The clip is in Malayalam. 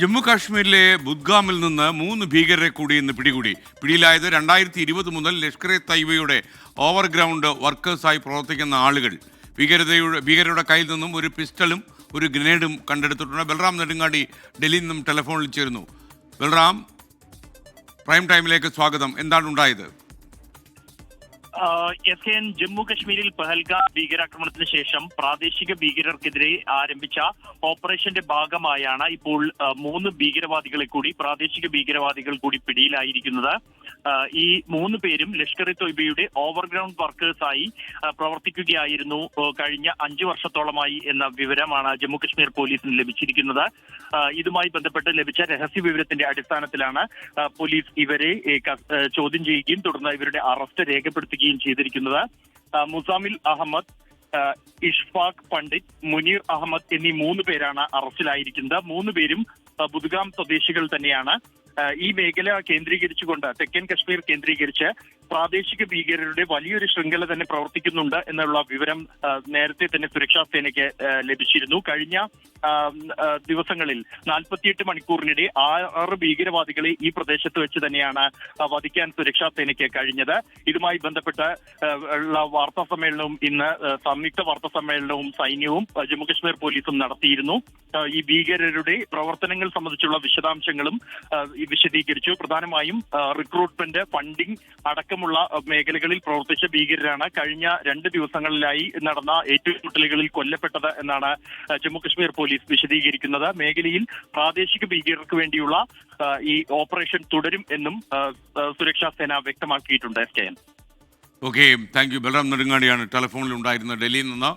ജമ്മു കാശ്മീരിലെ ബുദ്ഗാമിൽ നിന്ന് 3 ഭീകരരെ കൂടി ഇന്ന് പിടികൂടി. പിടിയിലായത് 2020 മുതൽ ലഷ്കർ എ തയ്യബയുടെ ഓവർഗ്രൗണ്ട് വർക്കേഴ്സായി പ്രവർത്തിക്കുന്ന ആളുകൾ. ഭീകരരുടെ കയ്യിൽ നിന്നും ഒരു പിസ്റ്റളും ഒരു ഗ്രനേഡും കണ്ടെടുത്തിട്ടുണ്ട്. ബൽറാം നെടുങ്ങാടി ഡൽഹിയിൽ നിന്നും ടെലിഫോണിൽ ചേരുന്നു. ബൽറാം, പ്രൈം ടൈമിലേക്ക് സ്വാഗതം. എന്താണ് ഉണ്ടായത്? ജമ്മു കശ്മീരിൽ പഹൽഗാം ഭീകരാക്രമണത്തിന് ശേഷം പ്രാദേശിക ഭീകരർക്കെതിരെ ആരംഭിച്ച ഓപ്പറേഷന്റെ ഭാഗമായാണ് ഇപ്പോൾ 3 ഭീകരവാദികളെ കൂടി പ്രാദേശിക ഭീകരവാദികൾ കൂടി പിടിയിലായിരിക്കുന്നത്. ഈ 3 പേരും ലഷ്കർ ഇ തൊയ്ബയുടെ ഓവർഗ്രൗണ്ട് വർക്കേഴ്സായി പ്രവർത്തിക്കുകയായിരുന്നു കഴിഞ്ഞ 5 വർഷത്തോളമായി എന്ന വിവരമാണ് ജമ്മു കശ്മീർ പോലീസിന് ലഭിച്ചിരിക്കുന്നത്. ഇതുമായി ബന്ധപ്പെട്ട് ലഭിച്ച രഹസ്യ വിവരത്തിന്റെ അടിസ്ഥാനത്തിലാണ് പോലീസ് ഇവരെ ചോദ്യം ചെയ്യുകയും തുടർന്ന് ഇവരുടെ അറസ്റ്റ് രേഖപ്പെടുത്തുകയും ചെയ്തിരിക്കുന്നത്. മുസാമിൽ അഹമ്മദ്, ഇഷ്ഫാഖ് പണ്ഡിറ്റ്, മുനീർ അഹമ്മദ് എന്നീ 3 പേരാണ് അറസ്റ്റിലായിരിക്കുന്നത്. 3 പേരും ബുദ്ഗാം സ്വദേശികൾ തന്നെയാണ്. ഈ മേഖല കേന്ദ്രീകരിച്ചുകൊണ്ട് തെക്കൻ കശ്മീർ കേന്ദ്രീകരിച്ച് പ്രാദേശിക ഭീകരരുടെ വലിയൊരു ശൃംഖല തന്നെ പ്രവർത്തിക്കുന്നുണ്ട് എന്നുള്ള വിവരം നേരത്തെ തന്നെ സുരക്ഷാ സേനയ്ക്ക് ലഭിച്ചിരുന്നു. കഴിഞ്ഞ ദിവസങ്ങളിൽ 48 മണിക്കൂറിനിടെ 6 ഭീകരവാദികളെ ഈ പ്രദേശത്ത് വെച്ച് തന്നെയാണ് വധിക്കാൻ സുരക്ഷാ സേനയ്ക്ക് കഴിഞ്ഞത്. ഇതുമായി ബന്ധപ്പെട്ട് ഉള്ള വാർത്താ സമ്മേളനവും ഇന്ന് സംയുക്ത വാർത്താ സമ്മേളനവും സൈന്യവും ജമ്മുകശ്മീർ പോലീസും നടത്തിയിരുന്നു. ഈ ഭീകരരുടെ പ്രവർത്തനങ്ങൾ സംബന്ധിച്ചുള്ള വിശദാംശങ്ങളും വിശദീകരിച്ചു. പ്രധാനമായും റിക്രൂട്ട്മെന്റ്, ഫണ്ടിംഗ് അടക്കമുള്ള മേഖലകളിൽ പ്രവർത്തിച്ച ഭീകരരാണ് കഴിഞ്ഞ 2 ദിവസങ്ങളിലായി നടന്ന ഏറ്റുമുട്ടലുകളിൽ കൊല്ലപ്പെട്ടത് എന്നാണ് ജമ്മുകശ്മീർ പോലീസ് വിശദീകരിക്കുന്നത്. മേഖലയിൽ പ്രാദേശിക ഭീകരർക്ക് വേണ്ടിയുള്ള ഈ ഓപ്പറേഷൻ തുടരും എന്നും സുരക്ഷാ സേന വ്യക്തമാക്കിയിട്ടുണ്ട്. Okay, thank you. ബൽറാം നെടുങ്ങാടിയാണ് ടെലിഫോണിൽ ഉണ്ടായിരുന്നത് ഡൽഹിയിൽ നിന്ന്.